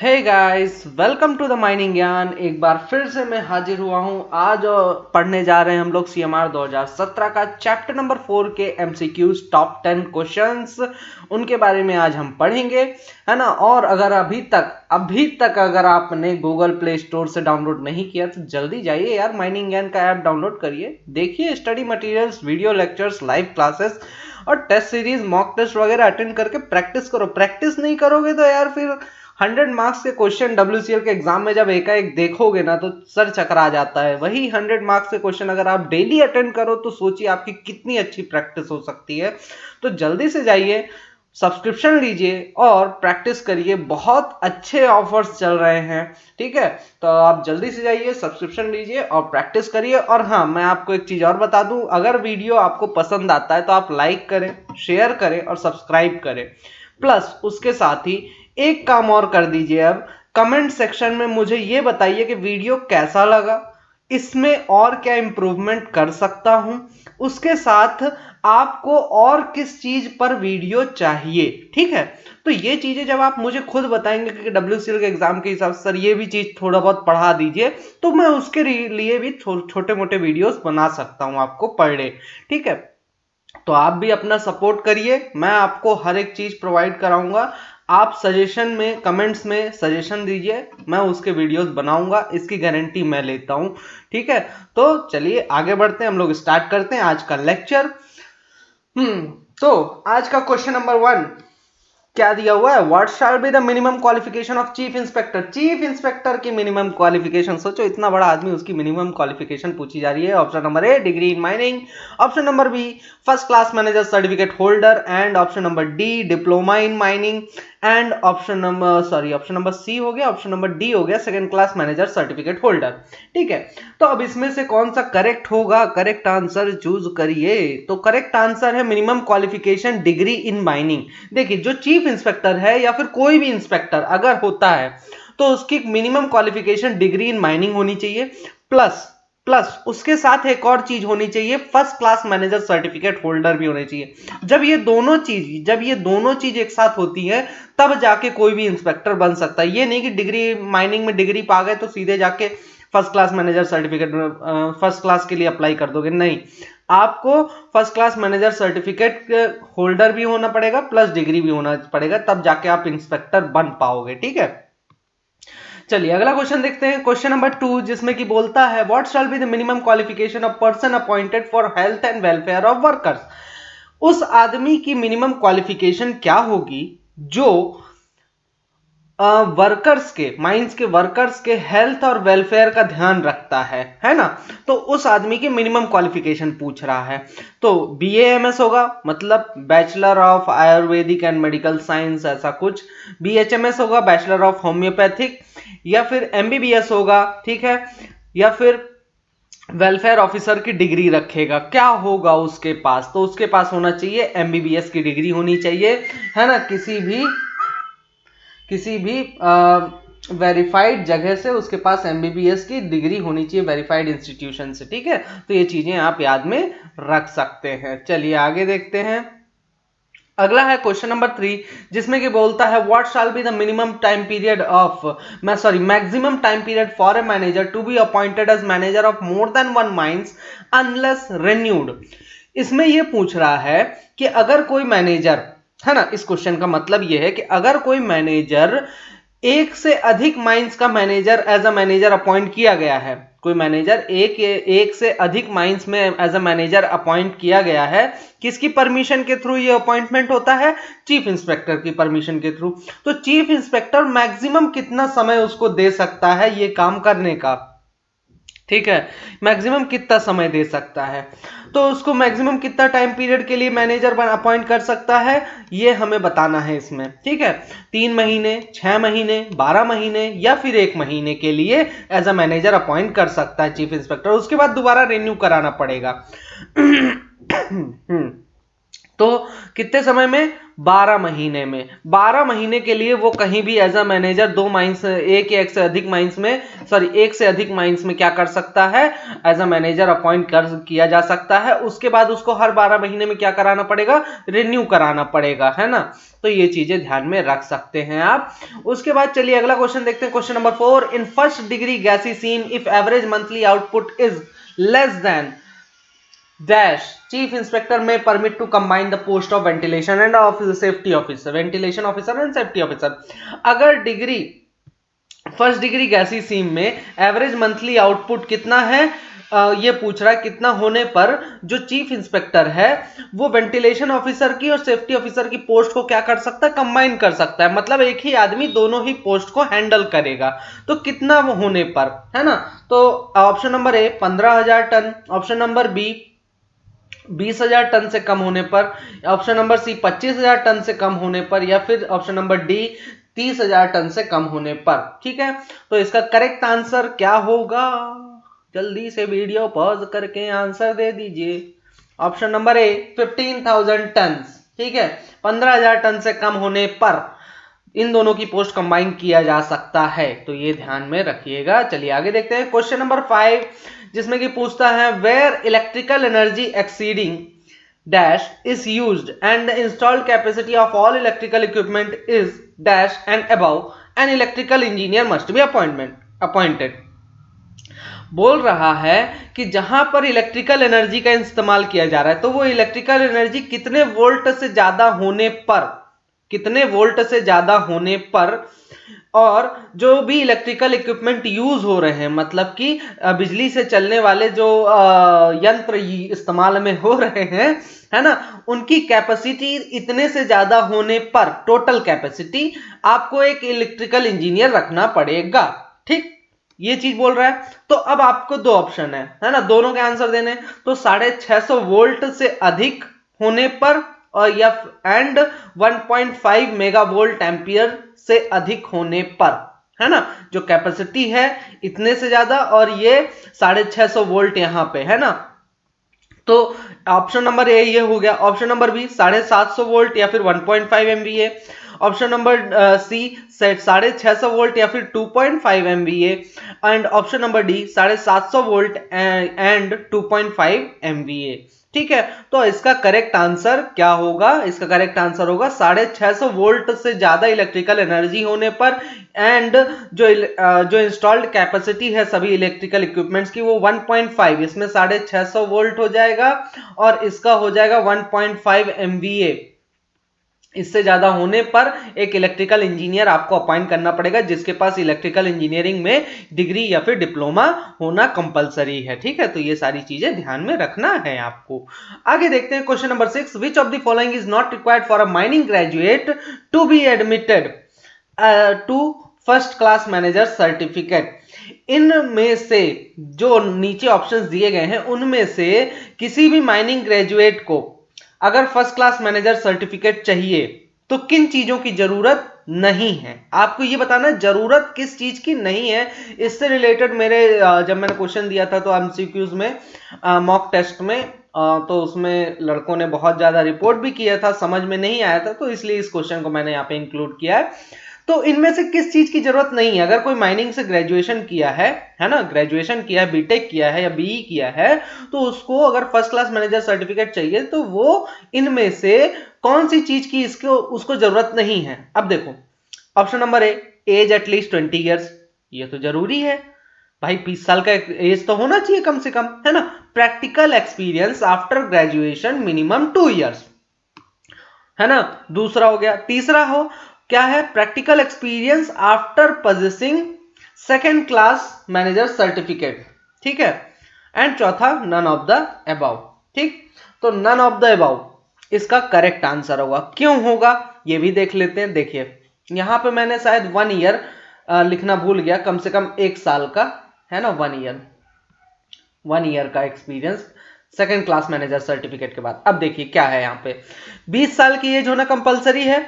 Hey guys, welcome to the mining Gyan. एक बार फिर से मैं हाजिर हुआ हूँ। आज पढ़ने जा रहे हैं हम लोग CMR 2017 का चैप्टर नंबर 4 के MCQs टॉप 10 क्वेश्चंस। उनके बारे में आज हम पढ़ेंगे, है ना। और अगर अभी तक अगर आपने गूगल प्ले स्टोर से डाउनलोड नहीं किया तो जल्दी जाइए यार, माइनिंग ज्ञान का ऐप डाउनलोड करिए, देखिए study materials, video lectures, live classes और टेस्ट सीरीज, मॉक टेस्ट वगैरह अटेंड करके प्रैक्टिस करो। प्रैक्टिस नहीं करोगे तो यार फिर 100 मार्क्स के क्वेश्चन WCL के एग्जाम में जब एकाएक देखोगे ना तो सर चकरा जाता है। वही 100 मार्क्स के क्वेश्चन अगर आप डेली अटेंड करो तो सोचिए आपकी कितनी अच्छी प्रैक्टिस हो सकती है। तो जल्दी से जाइए, सब्सक्रिप्शन लीजिए और प्रैक्टिस करिए। बहुत अच्छे ऑफर्स चल रहे हैं, ठीक है। तो आप जल्दी से जाइए, सब्सक्रिप्शन लीजिए और प्रैक्टिस करिए। और हाँ, मैं आपको एक चीज और बता दूं, अगर वीडियो आपको पसंद आता है तो आप लाइक करें, शेयर करें और सब्सक्राइब करें। प्लस उसके साथ ही एक काम और कर दीजिए, अब कमेंट सेक्शन में मुझे ये बताइए कि वीडियो कैसा लगा, इसमें और क्या इंप्रूवमेंट कर सकता हूं, उसके साथ आपको और किस चीज पर वीडियो चाहिए, ठीक है। तो ये चीजें जब आप मुझे खुद बताएंगे कि WCL के एग्जाम के हिसाब से सर ये भी चीज थोड़ा बहुत पढ़ा दीजिए, तो मैं उसके लिए भी छोटे मोटे वीडियोस बना सकता हूं आपको पर डे, ठीक है। तो आप भी अपना सपोर्ट करिए, मैं आपको हर एक चीज प्रोवाइड कराऊंगा। आप सजेशन में, कमेंट्स में सजेशन दीजिए, मैं उसके वीडियोस बनाऊंगा, इसकी गारंटी मैं लेता हूं, ठीक है। तो चलिए आगे बढ़ते हैं, हम लोग स्टार्ट करते हैं आज का लेक्चर। तो आज का क्वेश्चन नंबर 1 क्या दिया हुआ है, what shall be the minimum qualification of chief inspector. Chief inspector की मिनिमम क्वालिफिकेशन, सोचो इतना बड़ा आदमी, उसकी मिनिमम क्वालिफिकेशन पूछी जा रही है। Option number A degree in mining, option number B first class manager certificate holder, and option number D diploma in mining, and option number C हो गया, ऑप्शन नंबर डी हो गया second class manager certificate holder, ठीक है। तो अब इसमें से कौन सा करेक्ट होगा, करेक्ट आंसर चूज करिए। तो करेक्ट आंसर है minimum qualification degree in mining. देखिए, जो चीफ इंस्पेक्टर है या फिर कोई भी इंस्पेक्टर अगर होता है तो उसकी minimum qualification degree in mining होनी चाहिए, प्लस उसके साथ एक और चीज होनी चाहिए, first class manager certificate holder भी होने चाहिए। जब ये दोनों चीज एक साथ होती है तब जाके कोई भी इंस्पेक्टर बन सकता है। ये नहीं कि डिग्री माइनिंग में डिग्री पा गए तो सीधे जाके first class manager certificate first class के लिए अप्लाई कर दोगे, नहीं। आपको first class manager certificate holder भी होना पड़ेगा, प्लस डिग्री भी होना पड़ेगा, तब जाके आप इंस्पेक्टर बन पाओगे, ठीक है। चलिए अगला क्वेश्चन देखते हैं, क्वेश्चन नंबर 2, जिसमें कि बोलता है what shall be the minimum qualification of person appointed for health and welfare of workers. उस आदमी की मिनिमम क्वालिफिकेशन क्या होगी जो वर्कर्स के, माइंस के वर्कर्स के हेल्थ और वेलफेयर का ध्यान रखता है ना। तो उस आदमी की मिनिमम क्वालिफिकेशन पूछ रहा है। तो BAMS होगा, मतलब bachelor of Ayurvedic and medical science, ऐसा कुछ। BHMS होगा, बैचलर ऑफ होम्योपैथिक, या फिर MBBS होगा, ठीक है, या फिर वेलफेयर ऑफिसर की डिग्री रखेगा। क्या होगा उसके पास, तो उसके पास होना चाहिए MBBS की डिग्री होनी चाहिए, है ना। किसी भी वेरीफाइड जगह से उसके पास MBBS की डिग्री होनी चाहिए, वेरीफाइड इंस्टीट्यूशन से, ठीक है। तो ये चीजें आप याद में रख सकते हैं। चलिए आगे देखते हैं, अगला है क्वेश्चन नंबर 3, जिसमें कि बोलता है what shall be the maximum time period for a manager to be appointed as manager of more than one mines unless renewed. इसमें यह पूछ रहा है कि अगर कोई मैनेजर, है ना, इस क्वेश्चन का मतलब यह है कि अगर कोई मैनेजर, एक से अधिक माइंस का manager as a manager appoint किया गया है, कोई मैनेजर एक से अधिक माइंस में एज अ मैनेजर अपॉइंट किया गया है, किसकी परमिशन के थ्रू ये अपॉइंटमेंट होता है, चीफ इंस्पेक्टर की परमिशन के थ्रू। तो चीफ इंस्पेक्टर मैक्सिमम कितना समय उसको दे सकता है ये काम करने का, ठीक है, मैक्सिमम कितना समय दे सकता है। तो उसको मैक्सिमम कितना टाइम पीरियड के लिए मैनेजर अपॉइंट कर सकता है ये हमें बताना है इसमें, ठीक है। 3 महीने, 6 महीने, 12 महीने या फिर 1 महीने के लिए एज अ मैनेजर अपॉइंट कर सकता है चीफ इंस्पेक्टर, उसके बाद दोबारा रिन्यू कराना पड़ेगा। तो कितने समय में? 12 महीने में। 12 महीने के लिए वो कहीं भी एज अ मैनेजर 2 माइंस, एक या एक से अधिक माइंस में, सॉरी एक से अधिक माइंस में क्या कर सकता है? एज अ मैनेजर अपॉइंट किया जा सकता है। उसके बाद उसको हर 12 महीने में क्या कराना पड़ेगा? रिन्यू कराना पड़ेगा, है ना। तो ये चीजें ध्यान में रख सकते हैं आप। उसके बाद चलिए अगला क्वेश्चन देखते हैं, question number 4। In first degree gassy seam if average monthly output is less than dash chief inspector may permit to combine the post of ventilation and of safety officer, ventilation officer and safety officer। अगर degree first degree गैसी सीम में average monthly output कितना है, ये पूछ रहा है कितना होने पर जो चीफ इंस्पेक्टर है वो वेंटिलेशन ऑफिसर की और सेफ्टी ऑफिसर की पोस्ट को क्या कर सकता है? कंबाइन कर सकता है। मतलब एक ही आदमी दोनों ही पोस्ट को हैंडल करेगा। तो कितना होने पर, है ना। तो option number A 15,000 ton, option number B 20,000 ton से कम होने पर, ऑप्शन नंबर सी 25,000 टन से कम होने पर, या फिर ऑप्शन नंबर डी 30,000 टन से कम होने पर। ठीक है, तो इसका करेक्ट आंसर क्या होगा? जल्दी से वीडियो पॉज करके आंसर दे दीजिए। Option number A 15,000 ton. ठीक है, 15,000 टन से कम होने पर इन दोनों की पोस्ट कंबाइन किया जा सकता है। तो ये ध्यान में रखिएगा। चलिए आगे देखते हैं, क्वेश्चन नंबर 5, जिसमें कि पूछता है where electrical energy exceeding dash is used and the installed capacity of all electrical equipment is dash and above an electrical engineer must be appointed. बोल रहा है कि जहां पर इलेक्ट्रिकल एनर्जी का इस्तेमाल किया जा रहा है तो वो इलेक्ट्रिकल एनर्जी कितने वोल्ट से ज्यादा होने पर, कितने वोल्ट से ज्यादा होने पर, और जो भी इलेक्ट्रिकल इक्विपमेंट यूज हो रहे हैं, मतलब कि बिजली से चलने वाले जो यंत्र इस्तेमाल में हो रहे हैं, है ना, उनकी कैपेसिटी इतने से ज्यादा होने पर, टोटल कैपेसिटी, आपको एक इलेक्ट्रिकल इंजीनियर रखना पड़ेगा। ठीक, ये चीज बोल रहा है। तो अब आपको दो ऑप्शन है ना, दोनों के आंसर देने। तो 650 वोल्ट से अधिक होने पर, और या एंड 1.5 मेगावोल्ट एम्पियर से अधिक होने पर, है ना, जो कैपेसिटी है इतने से ज्यादा, और ये 650 वोल्ट यहां पे, है ना। तो ऑप्शन नंबर ए ये हो गया। ऑप्शन नंबर बी 750 वोल्ट या फिर 1.5 MVA। Option number C 650 volt या फिर 2.5 MVA। And option number D 750 volt and 2.5 MVA। ठीक है, तो इसका करेक्ट आंसर क्या होगा? इसका करेक्ट आंसर होगा 650 वोल्ट से ज्यादा इलेक्ट्रिकल एनर्जी होने पर, एंड जो इंस्टॉल्ड कैपेसिटी है सभी इलेक्ट्रिकल इक्विपमेंट्स की वो 1.5, इसमें 650 वोल्ट हो जाएगा और इसका हो जाएगा 1.5 MVA। इससे ज्यादा होने पर एक इलेक्ट्रिकल इंजीनियर आपको अपॉइंट करना पड़ेगा, जिसके पास इलेक्ट्रिकल इंजीनियरिंग में डिग्री या फिर डिप्लोमा होना कंपलसरी है। ठीक है, तो ये सारी चीजें ध्यान में रखना है आपको। आगे देखते हैं, question number 6, which of the following is not required for a mining graduate to be admitted to first class manager certificate. इनमें से जो नीचे ऑप्शंस दिए गए हैं उनमें से किसी भी माइनिंग ग्रेजुएट को अगर फर्स्ट क्लास मैनेजर सर्टिफिकेट चाहिए तो किन चीजों की जरूरत नहीं है? आपको ये बताना जरूरत किस चीज की नहीं है। इससे रिलेटेड मेरे जब मैंने क्वेश्चन दिया था तो एमसीक्यूज में, मॉक टेस्ट में, तो उसमें लड़कों ने बहुत ज्यादा रिपोर्ट भी किया था, समझ में नहीं आया था, तो इसलिए इस क्वेश्चन को मैंने यहाँ पे इंक्लूड किया है। तो इनमें से किस चीज की जरूरत नहीं है? अगर कोई माइनिंग से ग्रेजुएशन किया है ना, ग्रेजुएशन किया है, बीटेक किया है या बीई किया है, तो उसको अगर फर्स्ट क्लास मैनेजर सर्टिफिकेट चाहिए तो वो इनमें से कौन सी चीज की उसको जरूरत नहीं है? अब देखो, option number A age at least 20 years, ये तो जरूरी है भाई, 20 साल का एज तो होना चाहिए कम से कम, है ना। Practical experience after graduation minimum 2 years, है ना, दूसरा हो गया। तीसरा हो क्या है? Practical experience after possessing second class manager certificate. ठीक है, एंड चौथा नन ऑफ द अबव। ठीक, तो नन ऑफ द अबव इसका करेक्ट आंसर होगा। क्यों होगा ये भी देख लेते हैं। देखिए यहां पे मैंने शायद 1 ईयर लिखना भूल गया, कम से कम 1 साल का, है ना, 1 ईयर का experience second class manager certificate के बाद। अब देखिए क्या है यहाँ पे, 20 साल की एज होना कंपलसरी है,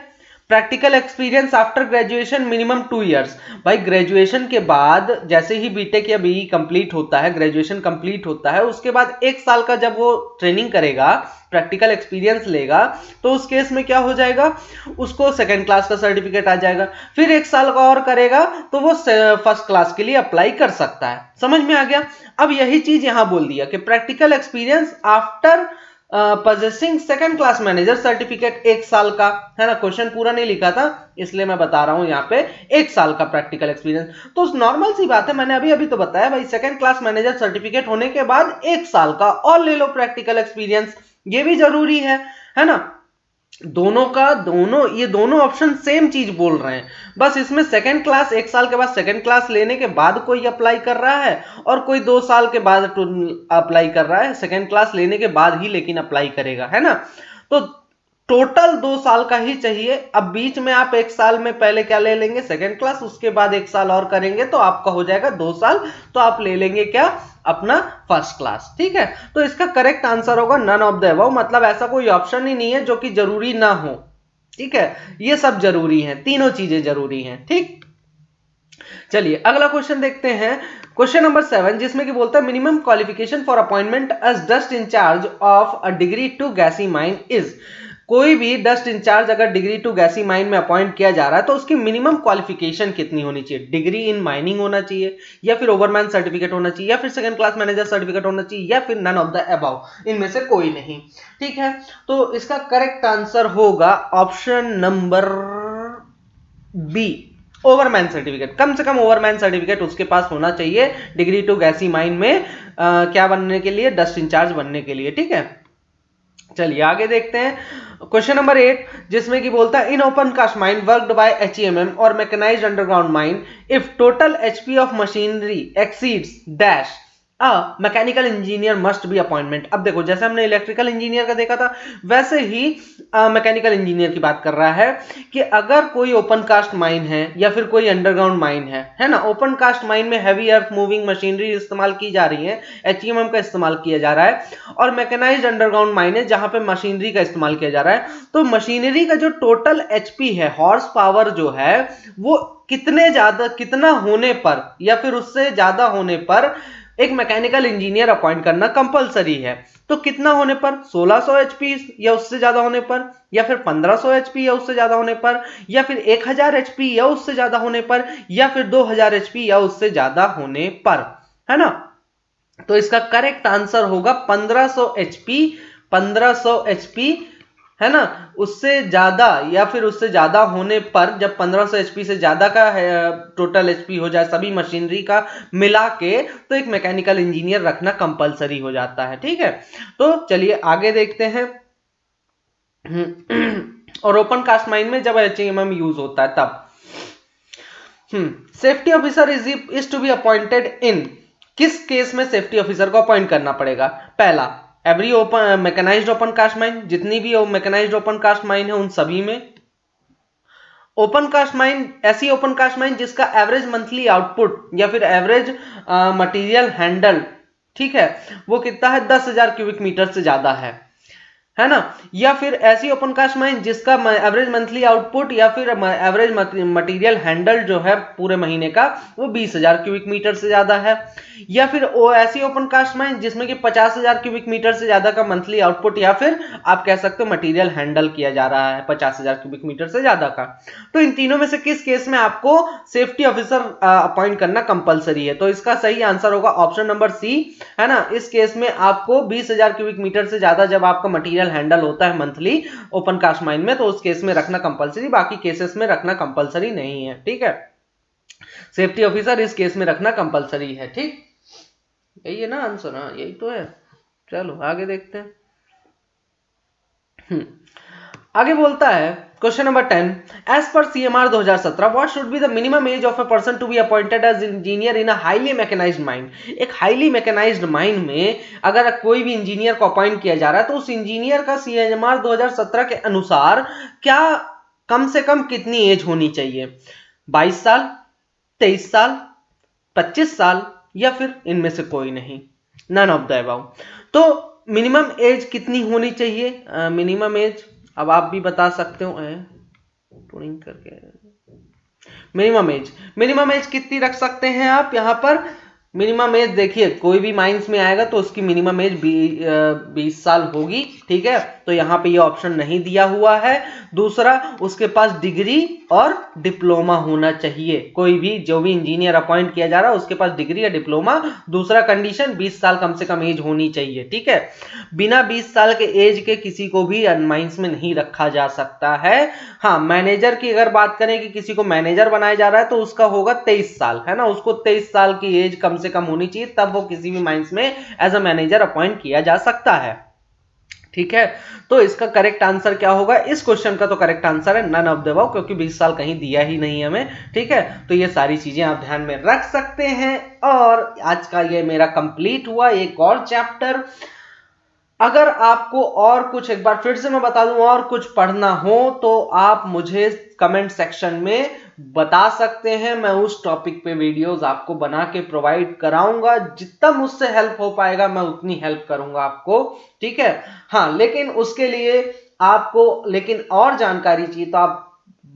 practical experience after graduation minimum 2 years. भाई ग्रेजुएशन के बाद जैसे ही बीटेक या बीई कंप्लीट होता है, ग्रेजुएशन कंप्लीट होता है, उसके बाद 1 साल का जब वो ट्रेनिंग करेगा, प्रैक्टिकल एक्सपीरियंस लेगा, तो उस केस में क्या हो जाएगा, उसको सेकंड क्लास का सर्टिफिकेट आ जाएगा। फिर 1 साल का और करेगा तो वो फर्स्ट क्लास के लिए अप्लाई कर सकता है। समझ में आ गया? अब यही चीज यहां बोल दिया कि practical experience after possessing second class manager certificate 1 साल का, है ना। क्वेश्चन पूरा नहीं लिखा था इसलिए मैं बता रहा हूं यहाँ पे 1 साल का प्रैक्टिकल एक्सपीरियंस। तो नॉर्मल सी बात है, मैंने अभी तो बताया भाई, सेकंड क्लास मैनेजर सर्टिफिकेट होने के बाद 1 साल का और ले लो प्रैक्टिकल एक्सपीरियंस, ये भी जरूरी है ना। ये दोनों ऑप्शन सेम चीज बोल रहे हैं, बस इसमें सेकंड क्लास 1 साल के बाद सेकंड क्लास लेने के बाद कोई अप्लाई कर रहा है और कोई 2 साल के बाद अप्लाई कर रहा है, सेकंड क्लास लेने के बाद ही लेकिन अप्लाई करेगा, है ना। तो टोटल 2 साल का ही चाहिए। अब बीच में आप 1 साल में पहले क्या ले लेंगे, सेकंड क्लास, उसके बाद 1 साल और करेंगे तो आपका हो जाएगा 2 साल, तो आप ले लेंगे क्या, अपना फर्स्ट क्लास। ठीक है, तो इसका करेक्ट आंसर होगा नन ऑफ द अबव, मतलब ऐसा कोई ऑप्शन ही नहीं है जो कि जरूरी ना हो। ठीक है, ये सब जरूरी है, तीनों चीजें जरूरी हैं। ठीक, चलिए अगला क्वेश्चन देखते हैं, क्वेश्चन नंबर 7, जिसमें कि बोलता है minimum qualification for appointment as dust incharge of a degree two gassy mine is. कोई भी डस्ट इंचार्ज अगर डिग्री टू गैसी माइन में अपॉइंट किया जा रहा है तो उसकी मिनिमम क्वालिफिकेशन कितनी होनी चाहिए? डिग्री इन माइनिंग होना चाहिए, या फिर ओवरमैन सर्टिफिकेट होना चाहिए, या फिर सेकंड क्लास मैनेजर सर्टिफिकेट होना चाहिए, या फिर नन ऑफ द अबव, इनमें से कोई नहीं। ठीक है, तो इसका करेक्ट आंसर होगा option number B, overman certificate. कम से कम ओवरमैन सर्टिफिकेट उसके पास होना चाहिए डिग्री टू गैसी माइन में क्या बनने के लिए, डस्ट इंचार्ज बनने के लिए। ठीक है, चलिए आगे देखते हैं, क्वेश्चन नंबर 8, जिसमें कि बोलता है in open cast mine worked by HEMM और mechanised underground mine if total HP of machinery exceeds dash mechanical engineer must be appointment. अब देखो, जैसे हमने इलेक्ट्रिकल इंजीनियर का देखा था, वैसे ही मैकेनिकल इंजीनियर की बात कर रहा है कि अगर कोई ओपन कास्ट माइन है या फिर कोई अंडरग्राउंड माइन है ना। ओपन कास्ट माइन में हैवी अर्थ मूविंग मशीनरी इस्तेमाल की जा रही है, एचईएमएम का इस्तेमाल किया जा रहा है, और मैकेनाइज्ड अंडरग्राउंड माइन है जहां पे मशीनरी का इस्तेमाल किया जा रहा है। तो मशीनरी का जो टोटल एचपी है, हॉर्स पावर जो है, वो कितना होने पर या फिर उससे ज्यादा होने पर एक मैकेनिकल इंजीनियर अपॉइंट करना कंपलसरी है। तो कितना होने पर, 1600 एचपी या उससे ज्यादा होने पर, या फिर 1500 एचपी या उससे ज्यादा होने पर, या फिर 1000 एचपी या उससे ज्यादा होने पर, या फिर 2000 एचपी या उससे ज्यादा होने पर, है ना। तो इसका करेक्ट आंसर होगा 1500 एचपी, 1500 एचपी, है ना। उससे ज्यादा या फिर उससे ज्यादा होने पर, जब 1500 एचपी से ज्यादा का टोटल एचपी हो जाए सभी मशीनरी का मिला के, तो एक मैकेनिकल इंजीनियर रखना कंपलसरी हो जाता है। ठीक है, तो चलिए आगे देखते हैं। और ओपन कास्ट माइन में जब एचईएमएम यूज होता है तब safety officer is to be appointed in, किस केस में सेफ्टी ऑफिसर को अपॉइंट करना पड़ेगा? पहला, every open mechanised open cast mine, जितनी भी मैकेनाइज्ड ओपन कास्ट माइन है उन सभी में। ओपन कास्ट माइन, ऐसी ओपन कास्ट माइन जिसका एवरेज मंथली आउटपुट या फिर एवरेज मटेरियल हैंडल, ठीक है, वो कितना है, 10,000 क्यूबिक मीटर से ज्यादा है ना। या फिर ऐसी ओपन कास्ट माइन जिसका एवरेज मंथली आउटपुट या फिर एवरेज मटेरियल हैंडल जो है पूरे महीने का, वो 20,000 क्यूबिक मीटर से ज्यादा है। या फिर ऐसी ओपन कास्ट माइन जिसमें कि 50,000 क्यूबिक मीटर से ज्यादा का मंथली आउटपुट या फिर आप कह सकते हो मटेरियल हैंडल किया जा रहा है 50,000 क्यूबिक मीटर से ज्यादा का। तो इन तीनों में से किस केस में आपको सेफ्टी ऑफिसर अपॉइंट करना कंपलसरी है? तो इसका सही आंसर होगा ऑप्शन नंबर सी, है ना। इस केस में आपको 20,000 क्यूबिक मीटर से ज्यादा जब आपका मटेरियल हैंडल होता है मंथली ओपन कास्ट माइन में, तो उस केस में रखना कंपलसरी, बाकी केसेस में रखना कंपलसरी नहीं है। ठीक है, सेफ्टी ऑफिसर इस केस में रखना कंपलसरी है। ठीक, यही है ना आंसर? हाँ, यही तो है। चलो आगे देखते हैं। आगे बोलता है question number 10, as per CMR 2017 what should be the minimum age of a person to be appointed as engineer in a highly mechanised mine. एक हाईली मैकेनाइज्ड माइन में अगर कोई भी इंजीनियर को अपॉइंट किया जा रहा है तो उस इंजीनियर का सीएमआर 2017 के अनुसार क्या कम से कम कितनी एज होनी चाहिए? 22 साल, 23 साल, 25 साल, या फिर इनमें से कोई नहीं, नन ऑफ द अबव। तो मिनिमम एज कितनी होनी चाहिए? मिनिमम एज अब आप भी बता सकते हो, टूरिंग करके मिनिमम एज कितनी रख सकते हैं आप यहाँ पर? मिनिमम एज देखिए, कोई भी माइंस में आएगा तो उसकी मिनिमम एज 20 साल होगी, ठीक है। तो यहाँ पे ये ऑप्शन नहीं दिया हुआ है। दूसरा, उसके पास डिग्री और डिप्लोमा होना चाहिए। कोई भी जो भी इंजीनियर अपॉइंट किया जा रहा है उसके पास डिग्री या डिप्लोमा। दूसरा कंडीशन, 20 साल कम से कम एज होनी चाहिए, ठीक है। बिना 20 साल के एज के किसी को भी माइंस में नहीं रखा जा सकता है। हाँ, मैनेजर की अगर बात करें कि किसी को मैनेजर बनाया जा रहा है तो उसका होगा 23 साल, है ना। उसको 23 साल की एज कम से कम होनी चाहिए, तब वो किसी भी माइंस में एज अ मैनेजर अपॉइंट किया जा सकता है, ठीक है। तो इसका करेक्ट आंसर क्या होगा? इस क्वेश्चन का तो करेक्ट आंसर है नन ऑफ द अबव, क्योंकि 20 साल कहीं दिया ही नहीं हमें, ठीक है। तो ये सारी चीजें आप ध्यान में रख सकते हैं। और आज का ये मेरा कंप्लीट हुआ एक और चैप्टर। अगर आपको और कुछ, एक बार फिर से मैं बता दूं, और कुछ पढ़ना हो तो आप मुझे कमेंट सेक्शन में बता सकते हैं। मैं उस टॉपिक पे वीडियोस आपको बना के प्रोवाइड कराऊंगा। जितना मुझसे हेल्प हो पाएगा मैं उतनी हेल्प करूंगा आपको, ठीक है। हाँ, लेकिन उसके लिए आपको और जानकारी चाहिए तो आप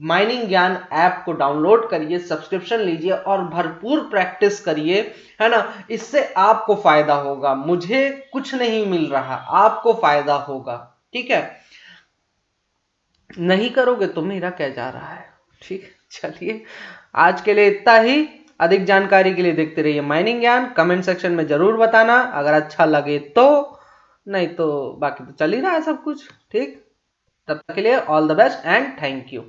माइनिंग ज्ञान ऐप को डाउनलोड करिए, सब्सक्रिप्शन लीजिए और भरपूर प्रैक्टिस करिए, है ना। इससे आपको फायदा होगा, मुझे कुछ नहीं मिल रहा, आपको फायदा होगा, ठीक है। नहीं करोगे तो मेरा क्या जा रहा है, ठीक। चलिए, आज के लिए इतना ही। अधिक जानकारी के लिए देखते रहिए माइनिंग ज्ञान। कमेंट सेक्शन में जरूर बताना अगर अच्छा लगे तो, नहीं तो बाकी तो चल ही रहा है सब कुछ, ठीक। तब तक के लिए all the best and thank you.